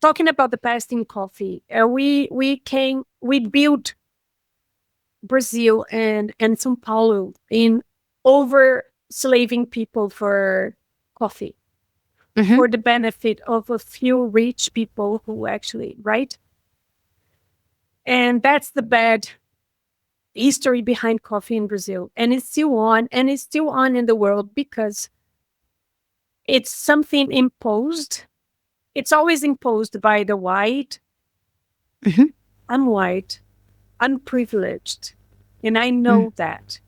talking about the past in coffee, we built Brazil and São Paulo in over slaving people for coffee Hmm. for the benefit of a few rich people who actually, right? And that's the bad history behind coffee in Brazil. And it's still on in the world because it's something imposed. It's always imposed by the white. Hmm. I'm white, unprivileged, and I Mm. know that.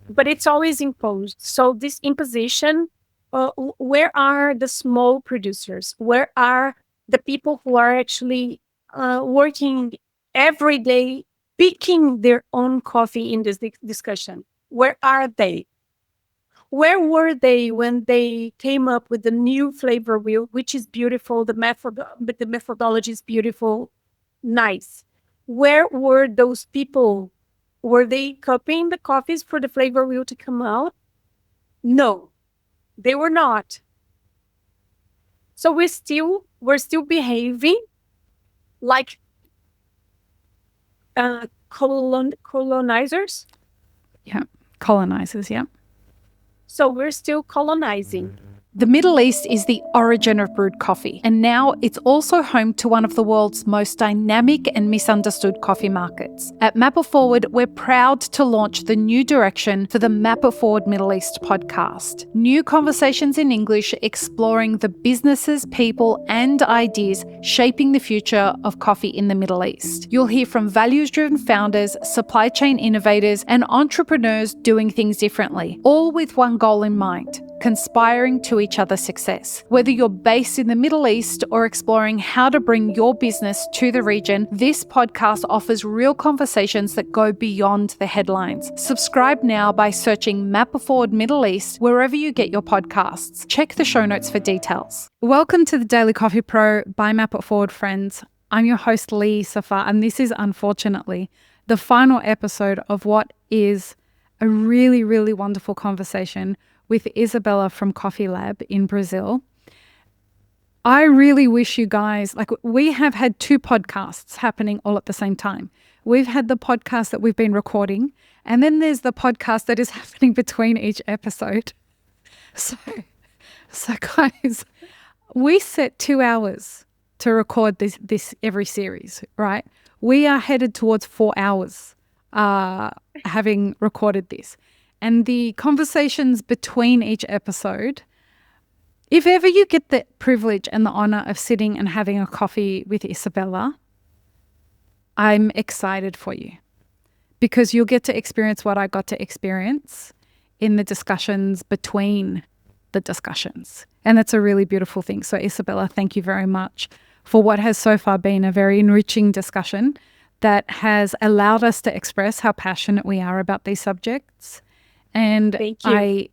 But it's always imposed. So this imposition, where are the small producers? Where are the people who are actually working every day, picking their own coffee in this discussion? Where are they? Where were they when they came up with the new flavor wheel, which is beautiful? But the methodology is beautiful, nice. Where were those people? Were they copying the coffees for the flavor wheel to come out? No, they were not. So we're still behaving like colonizers. Yeah. Colonizers. Yeah. So we're still colonizing. The Middle East is the origin of brewed coffee, and now it's also home to one of the world's most dynamic and misunderstood coffee markets. At Map It Forward, we're proud to launch the new direction for the Map It Forward Middle East podcast. New conversations in English exploring the businesses, people, and ideas shaping the future of coffee in the Middle East. You'll hear from values-driven founders, supply chain innovators, and entrepreneurs doing things differently, all with one goal in mind: conspiring to each other's success. Whether you're based in the Middle East or exploring how to bring your business to the region, this podcast offers real conversations that go beyond the headlines. Subscribe now by searching Map It Forward Middle East wherever you get your podcasts. Check the show notes for details. Welcome to the Daily Coffee Pro by Map It Forward, friends. I'm your host, Lee Safar, and this is unfortunately the final episode of what is a really, really wonderful conversation with Isabela from Coffee Lab in Brazil. I really wish you guys, we have had 2 podcasts happening all at the same time. We've had the podcast that we've been recording, and then there's the podcast that is happening between each episode. So guys, we set 2 hours to record this every series, right? We are headed towards 4 hours having recorded this. And the conversations between each episode, if ever you get the privilege and the honor of sitting and having a coffee with Isabela, I'm excited for you because you'll get to experience what I got to experience in the discussions between the discussions. And that's a really beautiful thing. So Isabela, thank you very much for what has so far been a very enriching discussion that has allowed us to express how passionate we are about these subjects. And Thank you.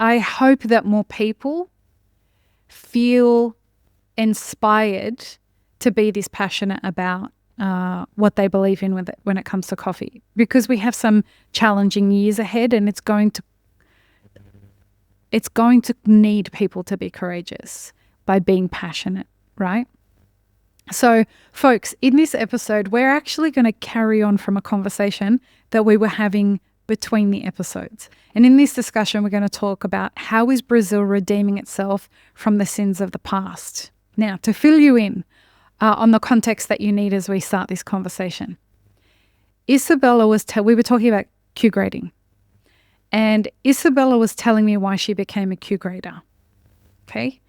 I hope that more people feel inspired to be this passionate about what they believe in when it comes to coffee, because we have some challenging years ahead, and it's going to need people to be courageous by being passionate, right? So, folks, in this episode, we're actually going to carry on from a conversation that we were having between the episodes. And in this discussion, we're going to talk about how is Brazil redeeming itself from the sins of the past. Now, to fill you in on the context that you need as we start this conversation, Isabela we were talking about Q grading, and Isabela was telling me why she became a Q grader. Okay.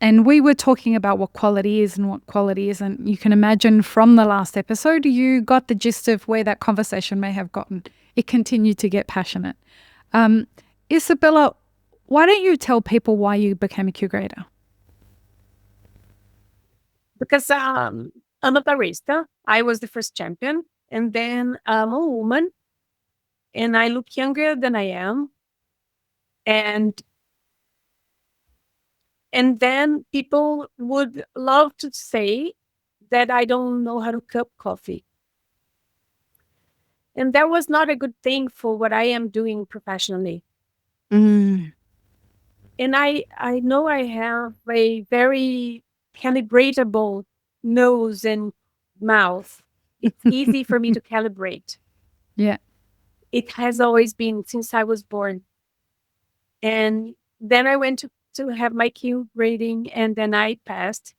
And we were talking about what quality is and what quality isn't. You can imagine from the last episode, you got the gist of where that conversation may have gotten. It continued to get passionate. Isabela, why don't you tell people why you became a Q grader? Because I'm a barista. I was the first champion. And then I'm a woman and I look younger than I am. And then people would love to say that I don't know how to cup coffee. And that was not a good thing for what I am doing professionally. Mm. And I know I have a very calibratable nose and mouth. It's easy for me to calibrate. Yeah. It has always been since I was born. And then I went to have my Q grading, and then I passed.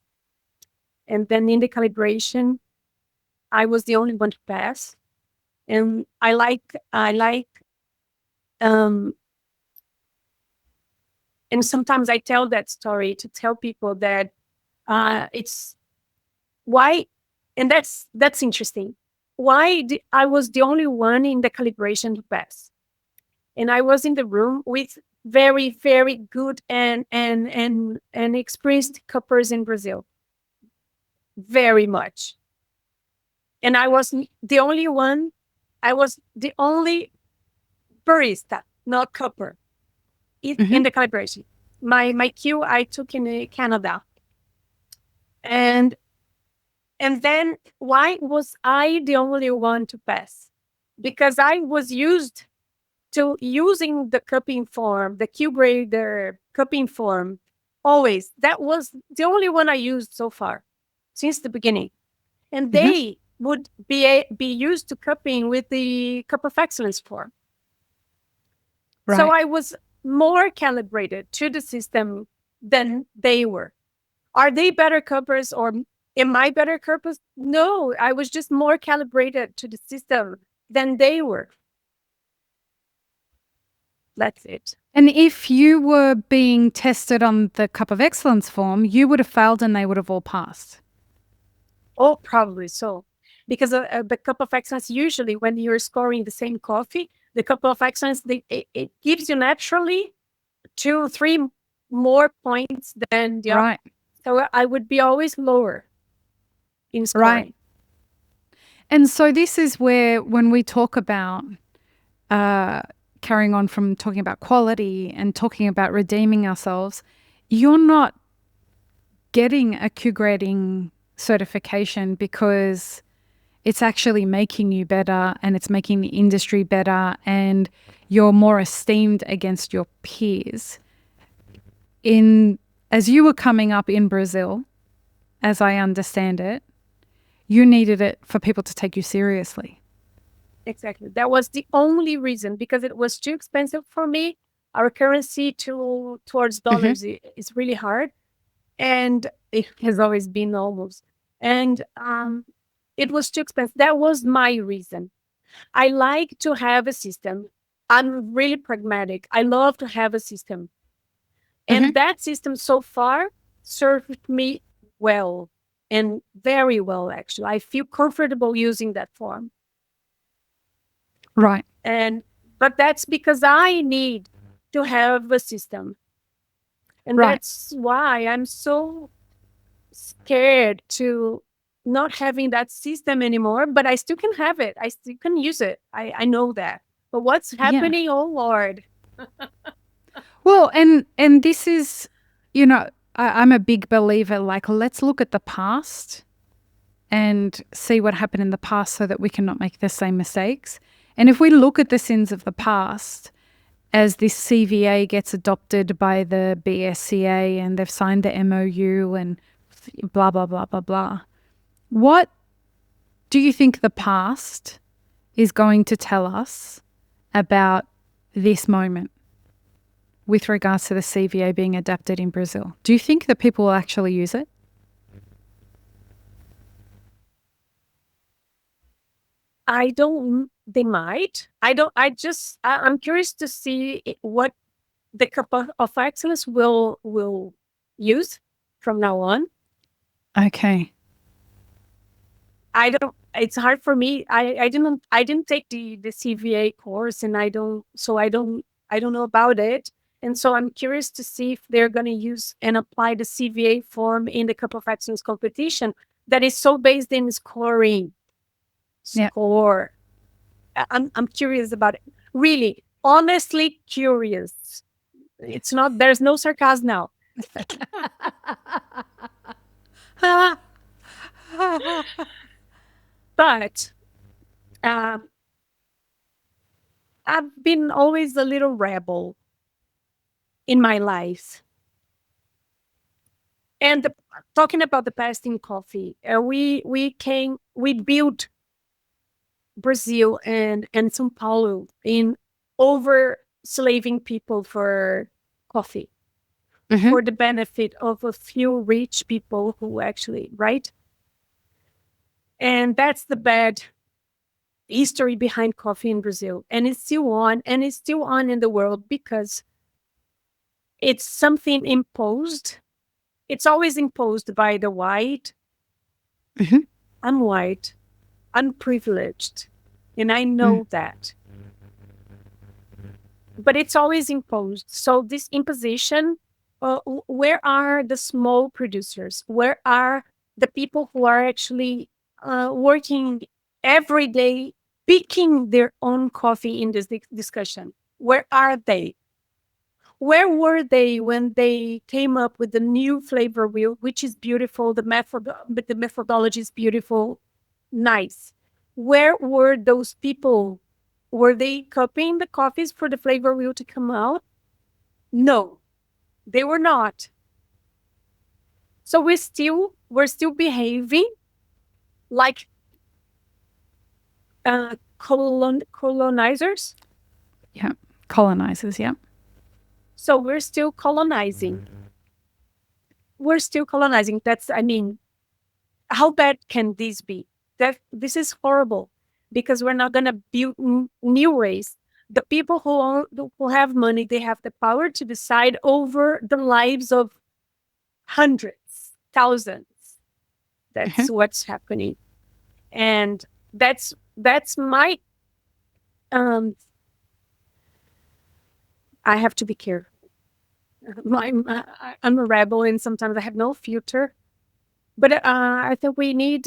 And then in the calibration, I was the only one to pass. And I like um and sometimes I tell that story to tell people that it's why, and that's interesting. I was the only one in the calibration to pass, and I was in the room with very very good and experienced coupers in Brazil, very much, and I was the only one. I was the only barista, not cupper, in Hmm. the calibration. My Q I took in Canada, and And then why was I the only one to pass? Because I was used to using the cupping form, the Q grader cupping form, always. That was the only one I used so far since the beginning. And Hmm. they would be used to cupping with the cup of excellence form. So Right. I was more calibrated to the system than they were. Are they better cuppers or am I better cuppers? No, I was just more calibrated to the system than they were. That's it. And if you were being tested on the Cup of Excellence form, you would have failed and they would have all passed. Oh, probably so. Because the cup of excellence, usually when you're scoring the same coffee, the cup of excellence, it gives you naturally two, three more points than the other. Right. So I would be always lower in Right. scoring. And so this is where, when we talk about uh, carrying on from talking about quality and talking about redeeming ourselves, you're not getting a Q grading certification because it's actually making you better and it's making the industry better and you're more esteemed against your peers. In As you were coming up in Brazil, as I understand it, you needed it for people to take you seriously. Exactly. That was the only reason because it was too expensive for me. Our currency towards Hmm. dollars is really hard, and it has always been almost. And it was too expensive. That was my reason. I like to have a system. I'm really pragmatic. I love to have a system, Hmm. and that system so far served me well and very well. Actually, I feel comfortable using that form. Right. And but that's because I need to have a system. And Right. that's why I'm so scared to not having that system anymore, but I still can have it. I still can use it. I know that. But what's Yeah. happening? Oh Lord. Well, and this is, I'm a big believer. Like, let's look at the past and see what happened in the past so that we cannot make the same mistakes. And if we look at the sins of the past, as this CVA gets adopted by the BSCA and they've signed the MOU and blah blah blah blah blah, what do you think the past is going to tell us about this moment with regards to the CVA being adapted in Brazil? Do you think that people will actually use it? I don't they might. I don't I just I'm curious to see what the cup of excellence will use from now on. Okay. I don't. It's hard for me. I didn't take the CVA course, and I don't know about it. And so I'm curious to see if they're going to use and apply the CVA form in the Cup of Excellence competition that is so based in scoring. Yeah. Score. I'm curious about it. Really, honestly curious. It's not. There's no sarcasm now. But um, I've been always a little rebel in my life. And talking about the past in coffee, we built Brazil and São Paulo in over slaving people for coffee, Mm-hmm. for the benefit of a few rich people who actually, right? And that's the bad history behind coffee in Brazil. And it's still on, and it's still on in the world because it's something imposed. It's always imposed by the white. Mm-hmm. I'm white, unprivileged, and I Mm. know that. But it's always imposed. So this imposition, where are the small producers? Where are the people who are actually working every day, picking their own coffee in this discussion? Where are they? Where were they when they came up with the new flavor wheel, which is beautiful? But the methodology is beautiful, nice. Where were those people? Were they copying the coffees for the flavor wheel to come out? No, they were not. So we're still behaving like colonizers. Yeah. Colonizers. Yeah. So we're still colonizing. We're still colonizing. I mean, how bad can this be? That this is horrible because we're not going to build new ways. The people who have money, they have the power to decide over the lives of hundreds, thousands. Mm-hmm. That's what's happening, and that's my. Um, I have to be careful. I'm a rebel, and sometimes I have no filter. But I think we need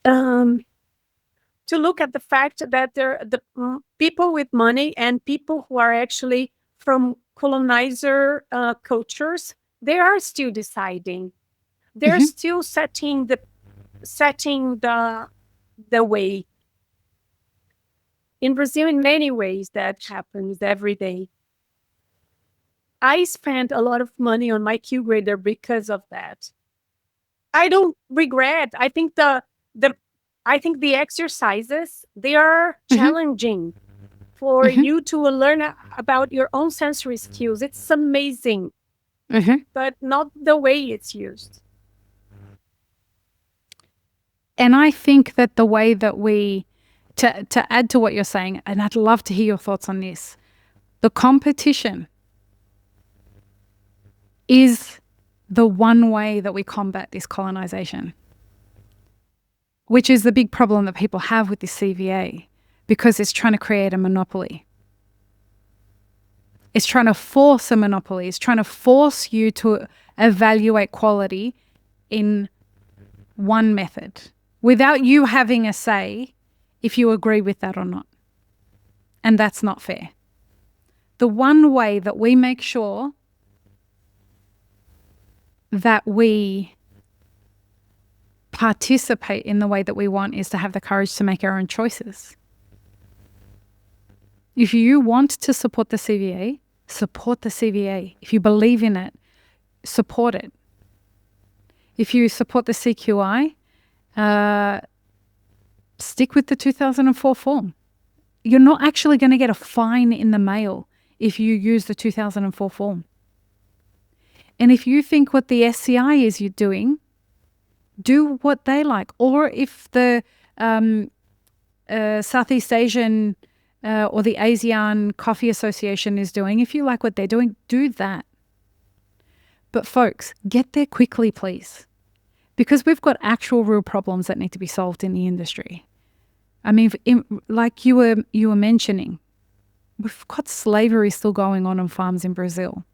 um, to look at the fact that the people with money and people who are actually from colonizer cultures, they are still deciding. They're Mm-hmm. still setting the way. In Brazil, in many ways, that happens every day. I spent a lot of money on my Q grader because of that. I don't regret. The I think the exercises, they are Mm-hmm. challenging for Mm-hmm. you to learn about your own sensory skills. It's amazing, Mm-hmm. but not the way it's used. And I think that the way that to add to what you're saying, and I'd love to hear your thoughts on this, the competition is the one way that we combat this colonization, which is the big problem that people have with this CVA, because it's trying to create a monopoly. It's trying to force a monopoly. It's trying to force you to evaluate quality in one method without you having a say if you agree with that or not. And that's not fair. The one way that we make sure that we participate in the way that we want is to have the courage to make our own choices. If you want to support the CVA, support the CVA. If you believe in it, support it. If you support the CQI, stick with the 2004 form. You're not actually going to get a fine in the mail if you use the 2004 form. And if you think what the SCI is you're doing, do what they like. Or if the Southeast Asian or the ASEAN Coffee Association is doing, if you like what they're doing, do that. But folks, get there quickly, please. Because we've got actual real problems that need to be solved in the industry. I mean, like you were mentioning, we've got slavery still going on farms in Brazil.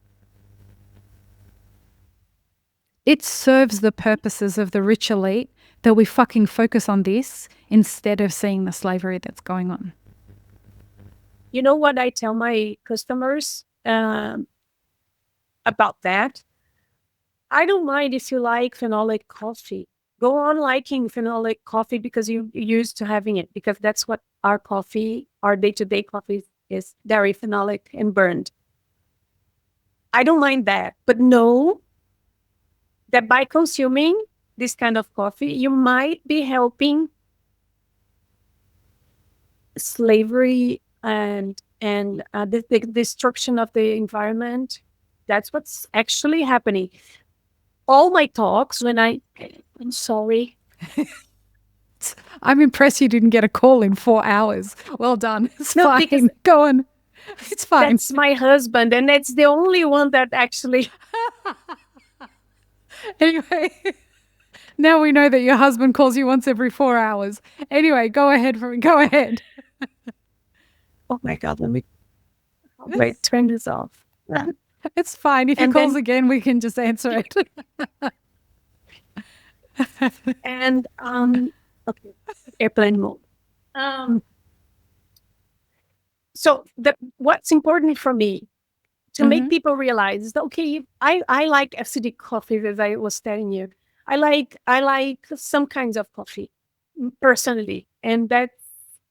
It serves the purposes of the rich elite that we fucking focus on this instead of seeing the slavery that's going on. You know what I tell my customers about that? I don't mind if you like phenolic coffee. Go on liking phenolic coffee because you're used to having it, because that's what our coffee, our day-to-day coffee is dairy, phenolic, and burned. I don't mind that, but know that by consuming this kind of coffee, you might be helping slavery and the destruction of the environment. That's what's actually happening. All my talks I'm sorry. I'm impressed you didn't get a call in 4 hours. Well done. It's No, because fine. Go on. It's fine. that's my husband, and that's the only one that actually. Anyway, now we know that your husband calls you once every 4 hours. Anyway, go ahead. Go ahead. Oh my God! Let me wait. Turn this off. It's fine. If he And calls then- again, we can just answer it. And okay, airplane mode. So what's important for me to make people realize is that, okay, I like acidic coffee, as I was telling you. I like some kinds of coffee personally, and that's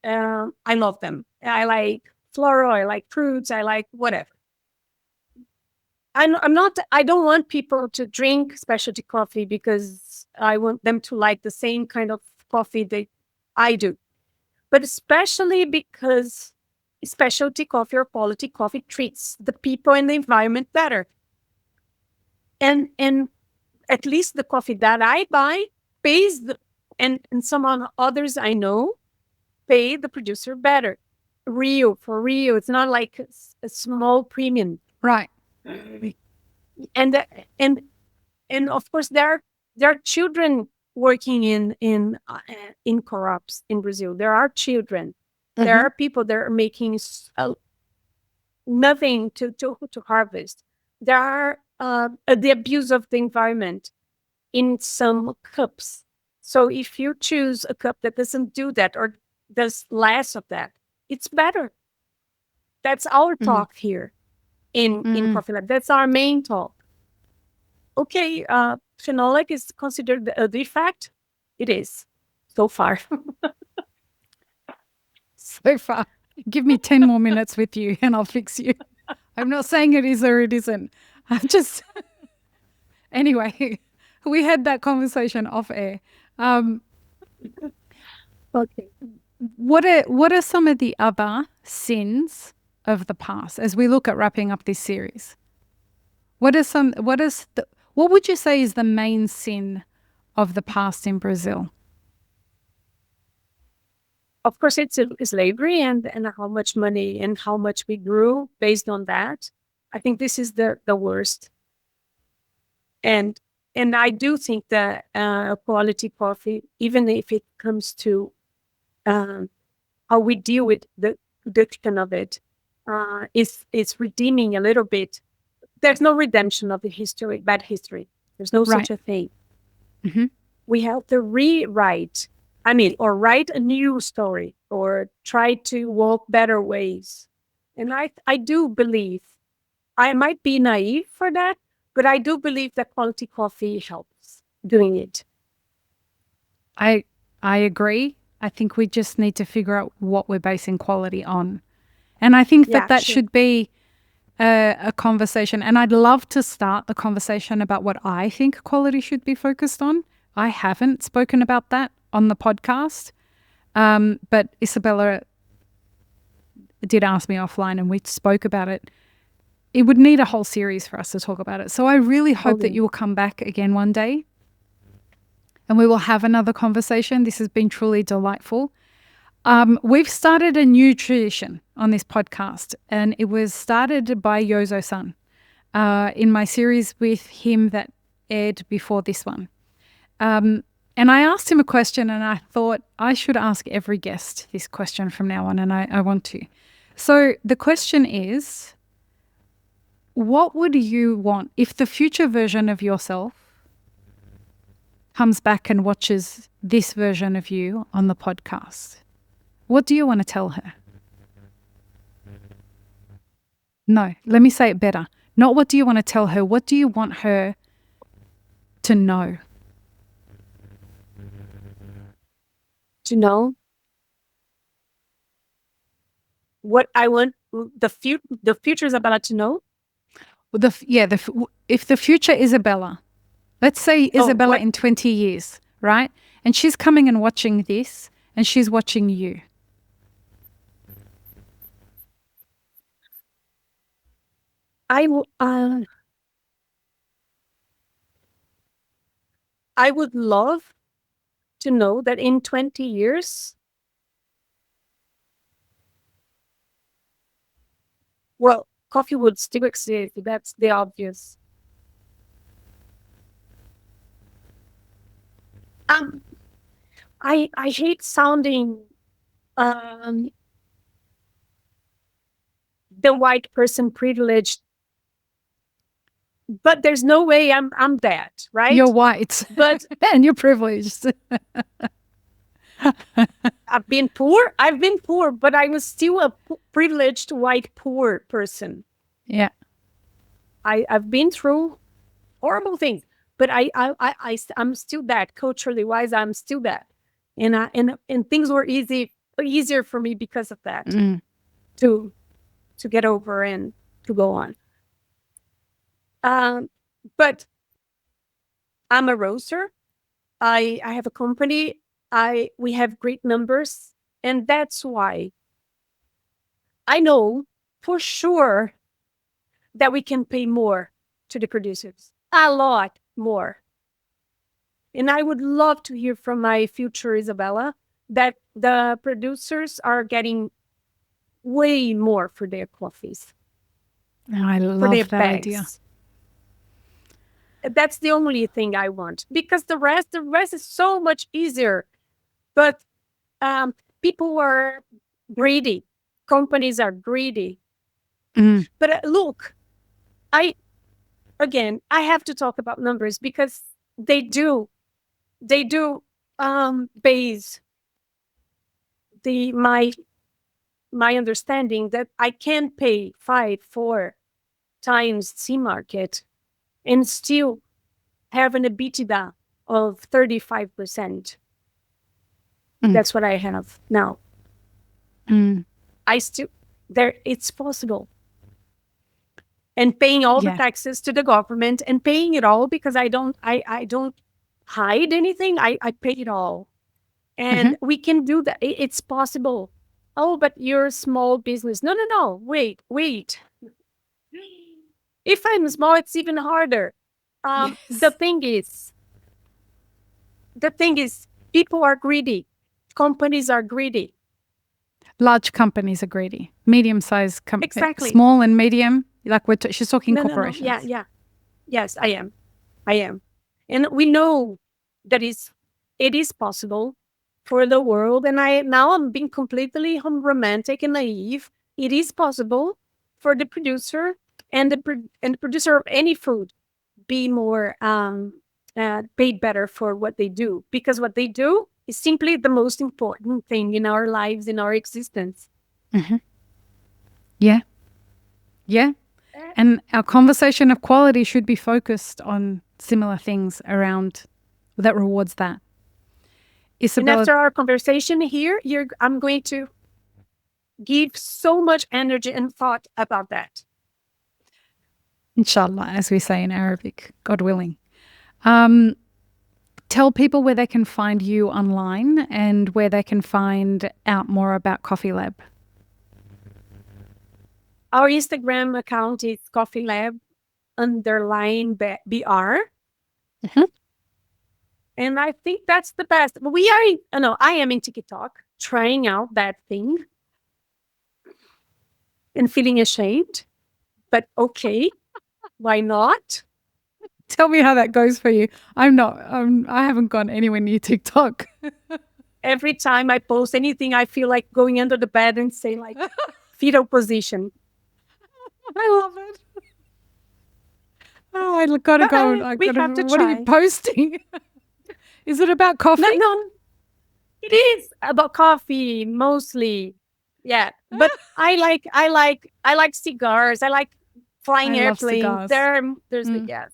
I love them. I like floral, I like fruits, I like whatever. I'm not. I don't want people to drink specialty coffee because I want them to like the same kind of coffee that I do, but especially because specialty coffee or quality coffee treats the people and the environment better. And at least the coffee that I buy pays and some others I know pay the producer better. Real for real. It's not like a small premium. Right. And and of course there are children working in co-ops in Brazil. There are children. There are people that are making nothing to harvest. There are the abuse of the environment in some cups. So if you choose a cup that doesn't do that or does less of that, it's better. That's our talk here in Coffee Lab. That's our main talk. Okay, phenolic is considered a defect. It is so far. So far. Give me 10 more minutes with you and I'll fix you. I'm not saying it is or it isn't. I'm just. Anyway, we had that conversation off air. Okay. What are some of the other sins of the past as we look at wrapping up this series? What would you say is the main sin of the past in Brazil? Of course, it's slavery and how much money and how much we grew based on that. I think this is the worst. And I do think that quality coffee, even if it comes to how we deal with the production of it, is redeeming a little bit. There's no redemption of the history, bad history. There's no Right. such a thing. Mhm. We have to rewrite, or write a new story or try to walk better ways. And I do believe, I might be naive for that, but I do believe that quality coffee helps doing it. I agree. I think we just need to figure out what we're basing quality on. And I think Yeah, that sure. should be a conversation. And I'd love to start the conversation about what I think quality should be focused on. I haven't spoken about that on the podcast. But Isabela did ask me offline and we spoke about it. It would need a whole series for us to talk about it. So I really hope that Totally. you will come back again one day and we will have another conversation. This has been truly delightful. We've started a new tradition on this podcast, and it was started by Yozo-san in my series with him that aired before this one. And I asked him a question, and I thought I should ask every guest this question from now on, and I want to. So the question is, what would you want if the future version of yourself comes back and watches this version of you on the podcast? What do you want to tell her? No, let me say it better. Not what do you want to tell her, what do you want her to know? To know what I want the future is about to know. If the future Isabela, let's say Isabela What in 20 years, right? And she's coming and watching this, and she's watching you. I will. I would love to know that in 20 years, well, coffee would still exist. That's the obvious. Um, I hate sounding um the white person privileged, but there's no way I'm that, You're right? white But and you're privileged. I've been poor, but I was still a privileged white poor person. Yeah. I've been through horrible things, but I'm still that culturally wise. I'm still that, and things were easier for me because of that Mm. to get over and to go on. Um, but I'm a roaster. I have a company. I We have great numbers, and that's why I know for sure that we can pay more to the producers, a lot more. And I would love to hear from my future Isabela that the producers are getting way more for their coffees, I for their love that idea. bags. That's the only thing I want, because the rest is so much easier. But people are greedy. Companies are greedy. Mm. But look, I I have to talk about numbers because they do base the my understanding that I can pay 4 times C market and still have an EBITDA of 35%. Mm. That's what I have now. Mm. I still there it's possible. And paying all the Yeah. taxes to the government and paying it all because I don't hide anything. I pay it all. And we can do that. It's possible. Oh, but you're a small business. No, no, no. Wait. If I'm small, it's even harder. The Yes. thing is, people are greedy. Companies are greedy. Large companies are greedy. Medium-sized Exactly. small and medium. Like she's talking No, no, no. corporations. Yeah. Yes, I am. I am. And we know that it is possible for the world. And I'm being completely romantic and naive. It is possible for the producer and the producer of any food be more paid better for what they do, because what they do is simply the most important thing in our lives, in our existence. Mm-hmm. Yeah. Yeah. And our conversation of quality should be focused on similar things around that rewards that. And Isabela, after our conversation here, I'm going to give so much energy and thought about that. inshallah, as we say in Arabic, God willing. Tell people where they can find you online and where they can find out more about Coffee Lab. Our Instagram account is Coffee Lab _BR. Mhm. And I think that's the best. But I am in TikTok trying out that thing and feeling ashamed. But okay, why not? Tell me how that goes for you. I haven't gone anywhere near TikTok. Every time I post anything, I feel like going under the bed and say like fetal position. I love it. Oh, I gotta But go. we have to What are you try. posting? Is it about coffee? No, it is about coffee mostly. Yeah, but I like cigars. I like flying I love airplanes. cigars. There's the yes.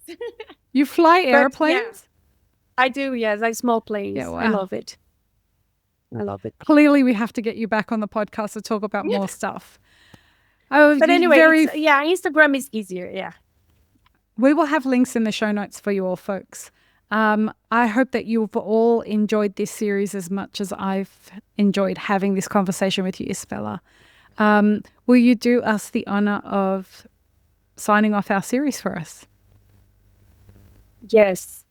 You fly But airplanes? I do. Yes, I small planes. Yeah, I wow. love it. I love it. Clearly, we have to get you back on the podcast to talk about more stuff. Oh, But anyway, very. Instagram is easier. Yeah. We will have links in the show notes for you all, folks. I hope that you've all enjoyed this series as much as I've enjoyed having this conversation with you, Isabela. Will you do us the honor of signing off our series for us? Yes.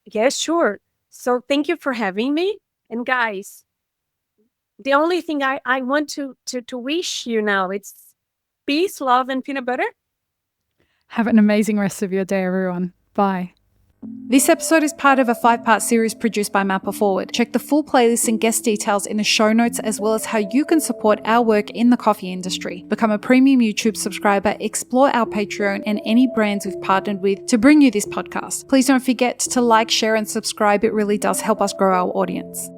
Yes, sure. So thank you for having me. And guys, the only thing I want to wish you now, it's peace, love, and peanut butter. Have an amazing rest of your day, everyone. Bye. This episode is part of a 5-part series produced by Mapper Forward. Check the full playlist and guest details in the show notes, as well as how you can support our work in the coffee industry. Become a premium YouTube subscriber, explore our Patreon and any brands we've partnered with to bring you this podcast. Please don't forget to like, share, and subscribe. It really does help us grow our audience.